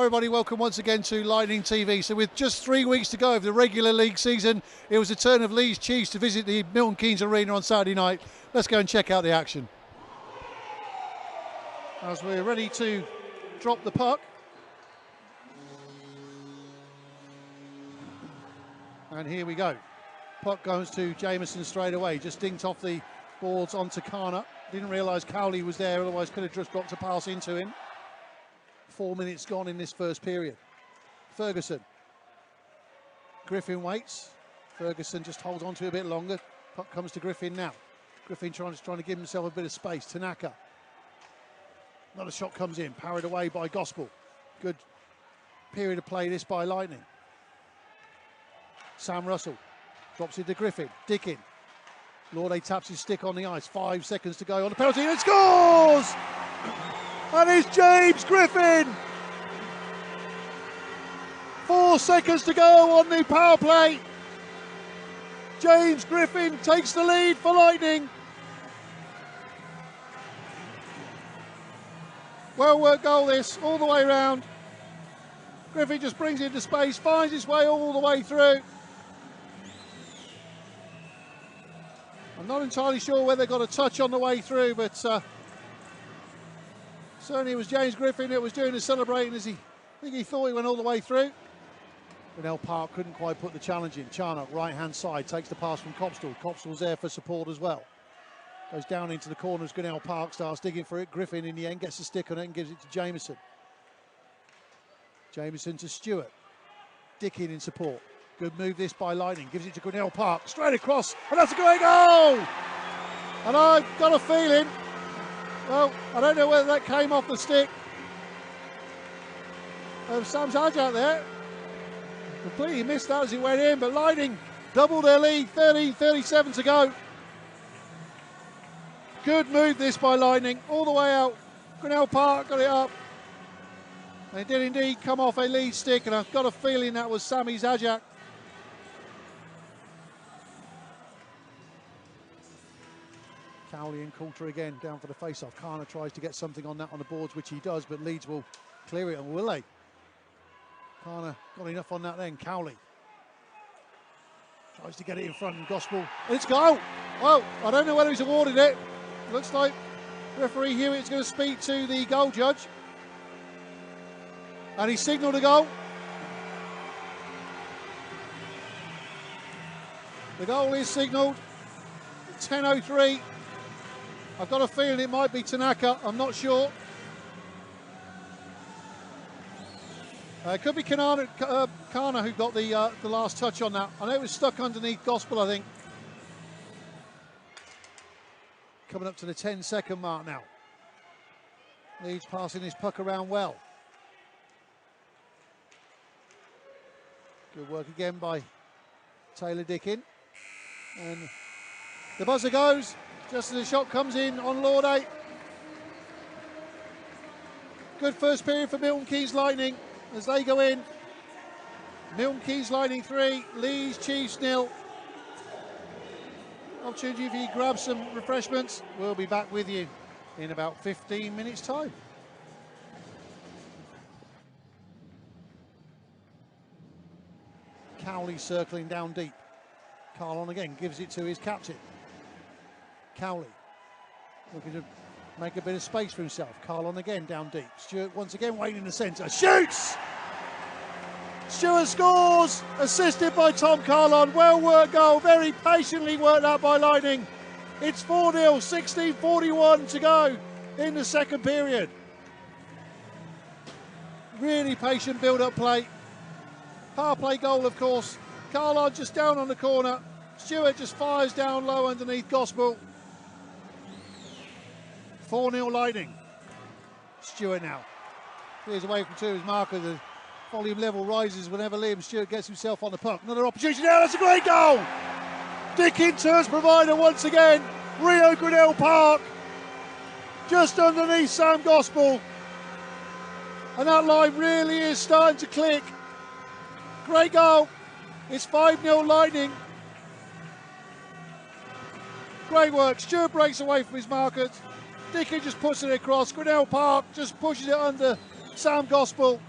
everybody, welcome once again to Lightning TV. So with just 3 weeks to go of the regular league season, it was the turn of Leeds Chiefs to visit the Milton Keynes Arena on Saturday night. Let's go and check out the action. As we're ready to drop the puck. And here we go. Puck goes to Jameson straight away, just dinked off the boards onto Kana. Didn't realise Cowley was there, otherwise could have just dropped a pass into him. 4 minutes gone in this first period. Ferguson. Griffin waits. Ferguson just holds on to it a bit longer. Puck comes to Griffin now. Griffin trying to give himself a bit of space. Tanaka. Another shot comes in, parried away by Gospel. Good period of play this by Lightning. Sam Russell drops it to Griffin. Dickin. Lorde taps his stick on the ice. 5 seconds to go on the penalty and it scores! And it's James Griffin. 4 seconds to go on the power play. James Griffin takes the lead for Lightning. Well worked goal this, all the way around. Griffin just brings it into space, finds his way all the way through. I'm not entirely sure whether they got a touch on the way through, but certainly it was James Griffin that was doing the celebrating as I think he thought he went all the way through. Grinnell Park couldn't quite put the challenge in. Charnock, right-hand side, takes the pass from Copstall. Copstall's there for support as well. Goes down into the corners, Grinnell Park starts digging for it. Griffin in the end gets a stick on it and gives it to Jameson. Jameson to Stewart. Dickin in support. Good move this by Lightning. Gives it to Grinnell Park. Straight across, and that's a great goal! And I've got a feeling, well, I don't know whether that came off the stick of Sam Sajak there. Completely missed that as it went in, but Lightning doubled their lead, 13:37 to go. Good move this by Lightning, all the way out. Grinnell Park got it up. They did indeed come off a lead stick, and I've got a feeling that was Sami Zajac. Cowley and Coulter again down for the face-off. Kana tries to get something on that on the boards, which he does, but Leeds will clear it, and will they? Kana got enough on that then. Cowley tries to get it in front, and Gospel. It's goal! Well, I don't know whether he's awarded it. Looks like referee Hewitt's going to speak to the goal judge. And he signalled a goal. The goal is signalled. 10:03. I've got a feeling it might be Tanaka, I'm not sure. It could be Kana who got the last touch on that. I know it was stuck underneath Gospel, I think. Coming up to the 10-second mark now. Leeds passing this puck around well. Good work again by Taylor Dickin. And the buzzer goes just as the shot comes in on Lorde. Good first period for Milton Keynes Lightning as they go in. Milton Keynes Lightning 3, Leeds Chiefs 0. Opportunity for you to grab some refreshments. We'll be back with you in about 15 minutes time. Cowley circling down deep. Carlon again gives it to his captain. Cowley looking to make a bit of space for himself. Carlon again down deep. Stewart once again waiting in the centre. Shoots! Stewart scores! Assisted by Tom Carlon. Well worked goal. Very patiently worked out by Lightning. It's 4-0, 16:41 to go in the second period. Really patient build-up play. Power play goal, of course. Carlon just down on the corner. Stewart just fires down low underneath Gospel. 4-0 Lightning. Stewart now clears away from two of his markers. The volume level rises whenever Liam Stewart gets himself on the puck. Another opportunity now. That's a great goal. Dickin turns provider once again. Rio Grinnell Park just underneath Sam Gospel. And that line really is starting to click. Great goal. It's 5-0 Lightning. Great work. Stewart breaks away from his markers. Dickin just puts it across. Grinnell Park just pushes it under Sam Gospel.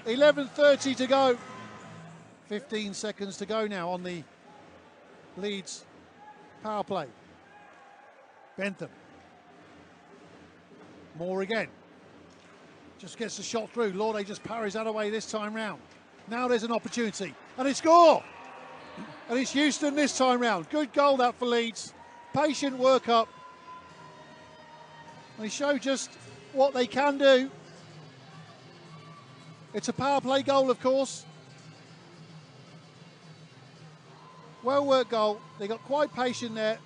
11:30 to go. 15 seconds to go now on the Leeds power play. Bentham. Moore again. Just gets the shot through. Lorde just parries that away this time round. Now there's an opportunity. And it's score! And it's Houston this time round. Good goal that for Leeds. Patient work up. They show just what they can do. It's a power play goal, of course. Well worked goal. They got quite patient there.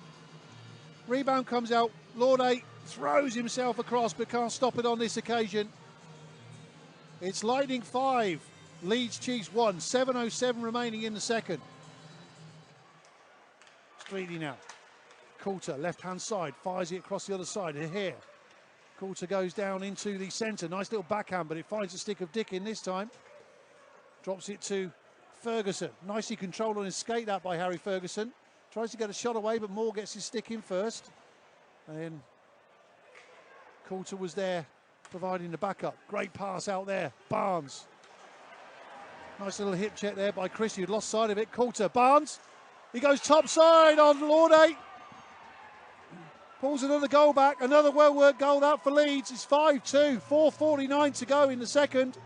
Rebound comes out. Lorde throws himself across but can't stop it on this occasion. It's Lightning 5, Leeds Chiefs 1, 7:07 remaining in the second. Streety now. Coulter, left-hand side, fires it across the other side. Here. Coulter goes down into the centre. Nice little backhand, but it finds the stick of Dickin this time. Drops it to Ferguson. Nicely controlled on his skate, that by Harry Ferguson. Tries to get a shot away, but Moore gets his stick in first. And then Coulter was there, providing the backup. Great pass out there. Barnes. Nice little hip check there by Christie, who'd lost sight of it. Coulter, Barnes. He goes top side on Lorde. Pulls another goal back. Another well-worked goal out for Leeds. It's 5-2. 4:49 to go in the second.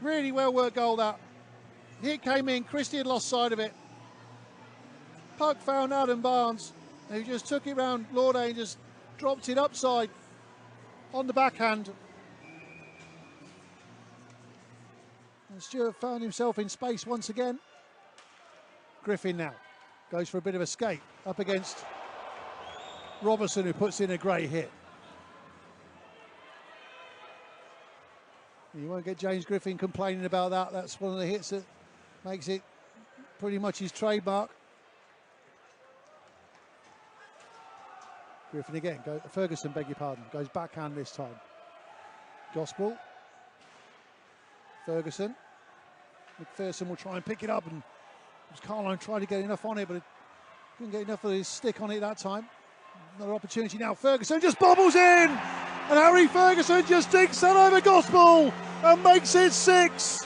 Really well-worked goal that. Hit came in. Christie had lost sight of it. Puck found Adam Barnes, who just took it round Lorde and just dropped it upside on the backhand. And Stewart found himself in space once again. Griffin now goes for a bit of a skate up against Robertson, who puts in a great hit. You won't get James Griffin complaining about that. That's one of the hits that makes it pretty much his trademark. Griffin again, Ferguson, beg your pardon, goes backhand this time. Gospel. Ferguson. McPherson will try and pick it up, and Carline tried to get enough on it, but couldn't get enough of his stick on it that time. Another opportunity now. Ferguson just bobbles in, and Harry Ferguson just digs that over Gospel and makes it 6.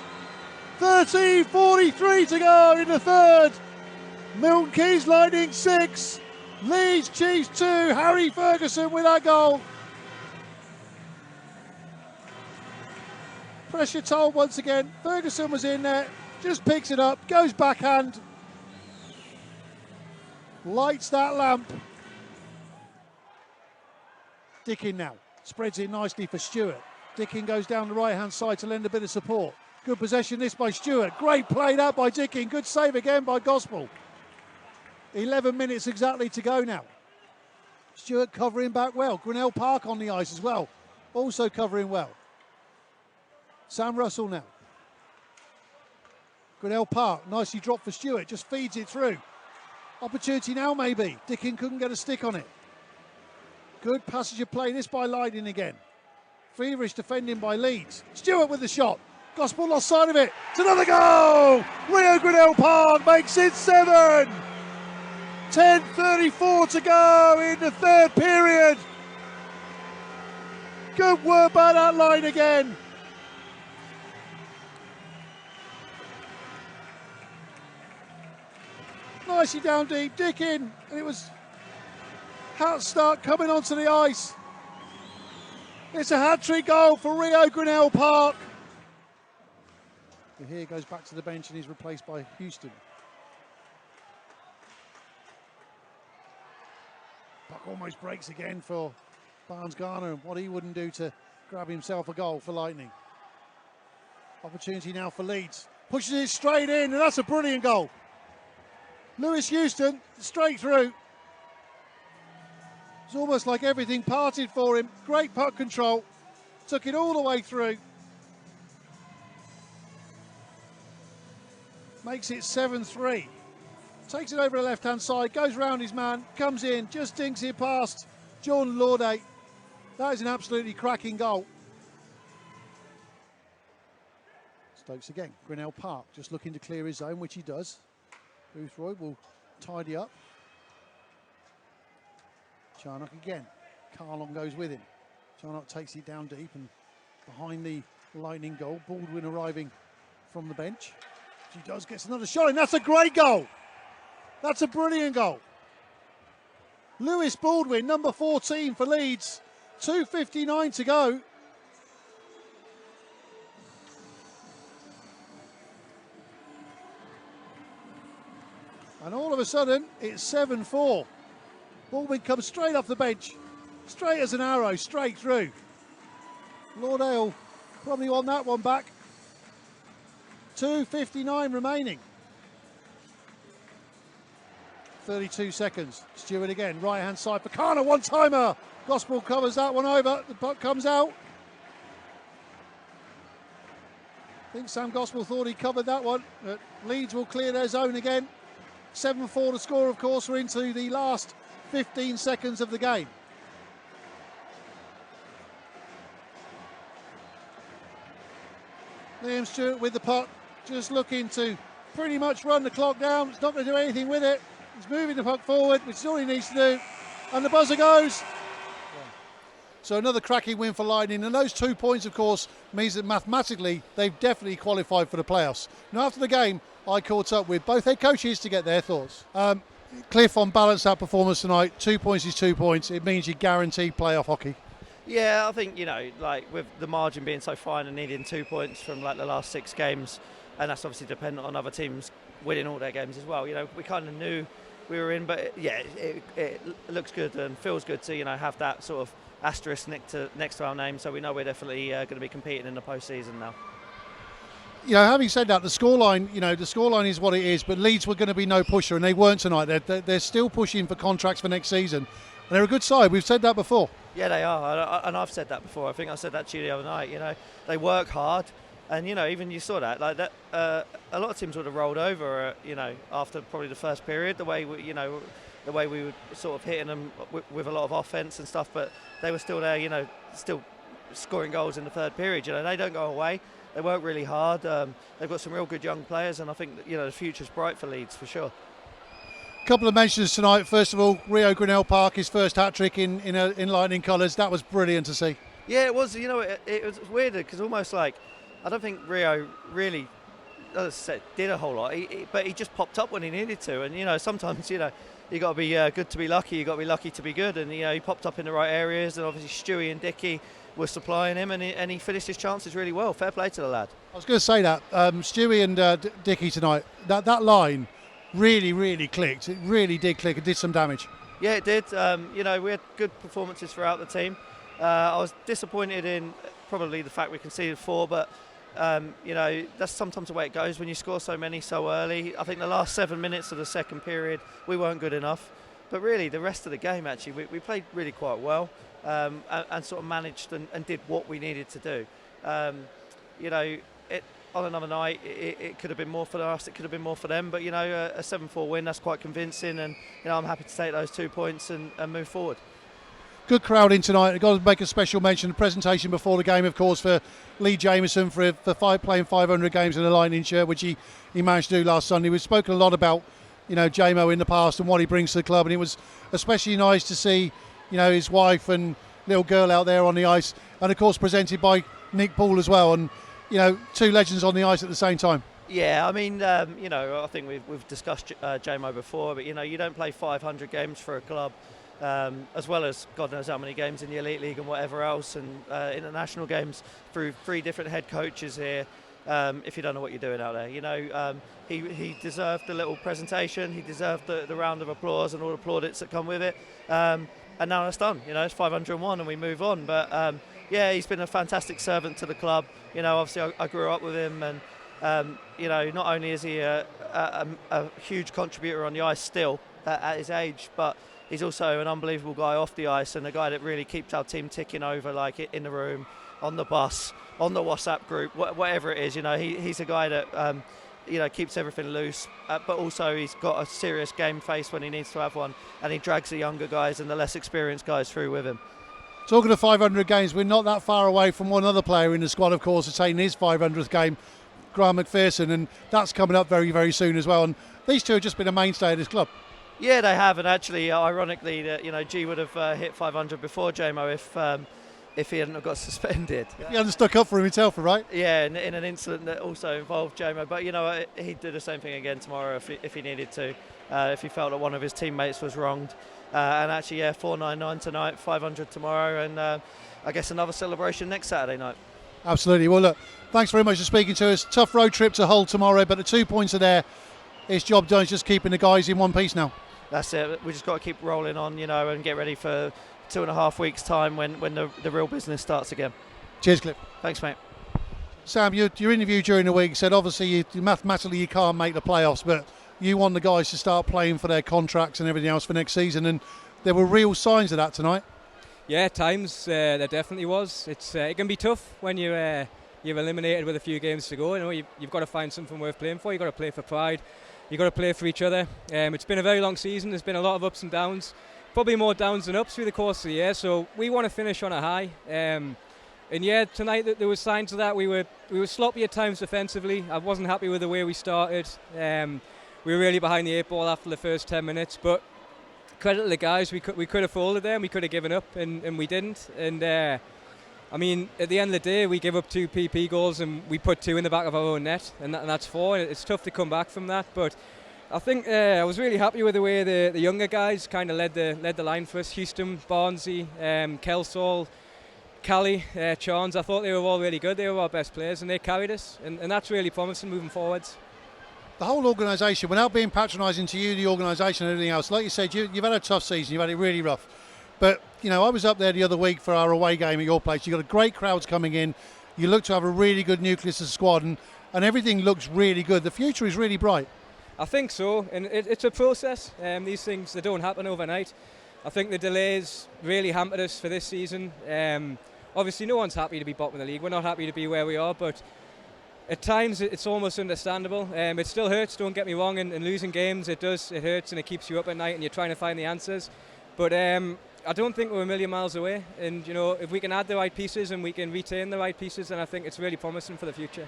13:43 to go in the third. Milton Keynes Lightning 6. Leeds Chiefs 2, Harry Ferguson with that goal. Pressure told once again. Ferguson was in there, just picks it up, goes backhand. Lights that lamp. Dickin now, spreads it nicely for Stewart. Dickin goes down the right-hand side to lend a bit of support. Good possession this by Stewart. Great play that by Dickin. Good save again by Gospel. 11 minutes exactly to go now. Stewart covering back well. Grinnell Park on the ice as well. Also covering well. Sam Russell now. Grinnell Park, nicely dropped for Stewart. Just feeds it through. Opportunity now maybe. Dickin couldn't get a stick on it. Good passage of play this by Lightning again. Feverish defending by Leeds. Stewart with the shot. Gospel lost sight of it. It's another goal! Rio Grinnell Park makes it 7. 10:34 to go in the third period. Good work by that line again. Nicely down deep, Dickin, and it was hat start coming onto the ice. It's a hat-trick goal for Rio Grinnell Park. And here goes back to the bench and he's replaced by Houston. Puck almost breaks again for Barnes-Garner, and what he wouldn't do to grab himself a goal for Lightning. Opportunity now for Leeds. Pushes it straight in, and that's a brilliant goal. Lewis Houston, straight through. It's almost like everything parted for him. Great puck control. Took it all the way through. Makes it 7-3. Takes it over the left-hand side, goes round his man, comes in, just dinks it past Jordan Lorde. That is an absolutely cracking goal. Stokes again, Grinnell Park, just looking to clear his zone, which he does. Boothroyd will tidy up. Charnock again. Carlon goes with him. Charnock takes it down deep and behind the Lightning goal. Baldwin arriving from the bench. She gets another shot in. That's a great goal. That's a brilliant goal. Lewis Baldwin, number 14 for Leeds. 2:59 to go. And all of a sudden, it's 7-4. Baldwin comes straight off the bench. Straight as an arrow, straight through. Lauderdale probably want that one back. 2:59 remaining. 32 seconds. Stewart again, right hand side for Kana, one timer. Gospel covers that one over. The puck comes out. I think Sam Gospel thought he covered that one. But Leeds will clear their zone again. 7-4 to score, of course. We're into the last 15 seconds of the game. Liam Stewart with the puck, just looking to pretty much run the clock down. It's not going to do anything with it. He's moving the puck forward, which is all he needs to do. And the buzzer goes. So another cracking win for Lightning. And those 2 points, of course, means that mathematically they've definitely qualified for the playoffs. Now, after the game, I caught up with both head coaches to get their thoughts. Cliff, on balance, that performance tonight, 2 points is 2 points. It means you guarantee playoff hockey. Yeah, I think, like with the margin being so fine and needing 2 points from like the last 6 games, and that's obviously dependent on other teams winning all their games as well. We kind of knew we were in, but it looks good and feels good to have that sort of asterisk next to our name, so we know we're definitely going to be competing in the postseason now. Having said that, the scoreline is what it is, but Leeds were going to be no pusher, and they weren't tonight. They're still pushing for contracts for next season, and they're a good side. We've said that before. Yeah, they are, and I've said that before. I think I said that to you the other night. They work hard, and even you saw that. Like that, a lot of teams would have rolled over. After probably the first period, the way we were sort of hitting them with a lot of offense and stuff, but they were still there. Still scoring goals in the third period. They don't go away. They work really hard. They've got some real good young players, and I think the future's bright for Leeds for sure. Couple of mentions tonight. First of all, Rio Grinnell Park, his first hat-trick in Lightning colours. That was brilliant to see. Yeah, it was. It was weird because almost like I don't think Rio really, as I said, did a whole lot. But he just popped up when he needed to. And sometimes you got to be good to be lucky. You got to be lucky to be good. And he popped up in the right areas. And obviously Stewie and Dickie were supplying him, and he finished his chances really well. Fair play to the lad. I was going to say that Stewie and Dickie tonight. That line really, really clicked. It really did click. It did some damage. Yeah, it did. We had good performances throughout the team. I was disappointed in probably the fact we conceded 4, but that's sometimes the way it goes when you score so many so early. I think the last 7 minutes of the second period we weren't good enough, but really the rest of the game actually we played really quite well, and sort of managed and did what we needed to do. On another night, it could have been more for us, it could have been more for them, but a 7-4 win, that's quite convincing, and I'm happy to take those 2 points and move forward. Good crowd in tonight. I've got to make a special mention. The presentation before the game, of course, for Lee Jameson for playing 500 games in a Lightning shirt, which he managed to do last Sunday. We've spoken a lot about Jamo in the past and what he brings to the club, and it was especially nice to see his wife and little girl out there on the ice, and of course presented by Nick Paul as well, and 2 legends on the ice at the same time. Yeah, I mean, I think we've discussed Jamo before, but you don't play 500 games for a club, as well as God knows how many games in the Elite League and whatever else, and international games through 3 different head coaches here. If you don't know what you're doing out there, he deserved the little presentation. He deserved the round of applause and all the plaudits that come with it. And now it's done. It's 501 and we move on. But he's been a fantastic servant to the club. Obviously I grew up with him, and not only is he a huge contributor on the ice still at his age, but he's also an unbelievable guy off the ice, and a guy that really keeps our team ticking over, like in the room, on the bus, on the WhatsApp group, whatever it is. He's a guy that keeps everything loose, but also he's got a serious game face when he needs to have one, and he drags the younger guys and the less experienced guys through with him. Talking of 500 games, we're not that far away from one other player in the squad, of course, attaining his 500th game, Graham McPherson, and that's coming up very, very soon as well. And these two have just been a mainstay of this club. Yeah, they have, and actually, ironically, G would have hit 500 before Jamo if he hadn't have got suspended. He hadn't stuck up for him himself, right? Yeah, in an incident that also involved Jamo. But you know, he'd do the same thing again tomorrow if he needed to, if he felt that one of his teammates was wronged. And actually, yeah, 499 tonight, 500 tomorrow, and I guess another celebration next Saturday night. Absolutely. Well, look, thanks very much for speaking to us. Tough road trip to Hull tomorrow, but the 2 points are there. His job done. It's just keeping the guys in one piece now. That's it. We just got to keep rolling on, you know, and get ready for 2.5 weeks' time when the real business starts again. Cheers, Cliff. Thanks, mate. Sam, your interview during the week said obviously you mathematically you can't make the playoffs, but you want the guys to start playing for their contracts and everything else for next season, and there were real signs of that tonight. Yeah, at times there definitely was. It can be tough when you're eliminated with a few games to go. You know, you've got to find something worth playing for. You've got to play for pride. You've got to play for each other. It's been a very long season. There's been a lot of ups and downs. Probably more downs than ups through the course of the year. So we want to finish on a high. And yeah, tonight there were signs of that. We were sloppy at times defensively. I wasn't happy with the way we started. We were really behind the 8 ball after the first 10 minutes. But credit to the guys. We could have folded them. We could have given up, and we didn't. And I mean, at the end of the day, we give up 2 PP goals and we put 2 in the back of our own net, and that's 4. It's tough to come back from that, but I think I was really happy with the way the younger guys kind of led the line for us. Houston, Barnesy, Kelsall, Callie, Chance. I thought they were all really good. They were our best players, and they carried us, and that's really promising moving forwards. The whole organisation, without being patronising to you, the organisation and everything else, like you said, you've had a tough season. You've had it really rough. But, you know, I was up there the other week for our away game at your place. You've got a great crowds coming in. You look to have a really good nucleus of squad, and everything looks really good. The future is really bright. I think so, and it's a process. These things, they don't happen overnight. I think the delays really hampered us for this season. Obviously, no one's happy to be bottom of the league. We're not happy to be where we are, but at times it's almost understandable. It still hurts, don't get me wrong, and losing games, it hurts and it keeps you up at night and you're trying to find the answers. But I don't think we're a million miles away, and you know, if we can add the right pieces and we can retain the right pieces, then I think it's really promising for the future.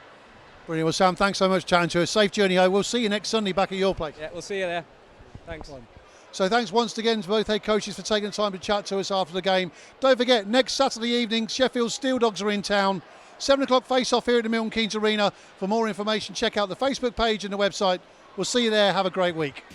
Brilliant. Well, Sam, thanks so much for chatting to us. Safe journey home. We'll see you next Sunday back at your place. Yeah, we'll see you there. Thanks. So thanks once again to both head coaches for taking the time to chat to us after the game. Don't forget, next Saturday evening, Sheffield Steel Dogs are in town. 7 o'clock face-off here at the Milton Keynes Arena. For more information, check out the Facebook page and the website. We'll see you there. Have a great week.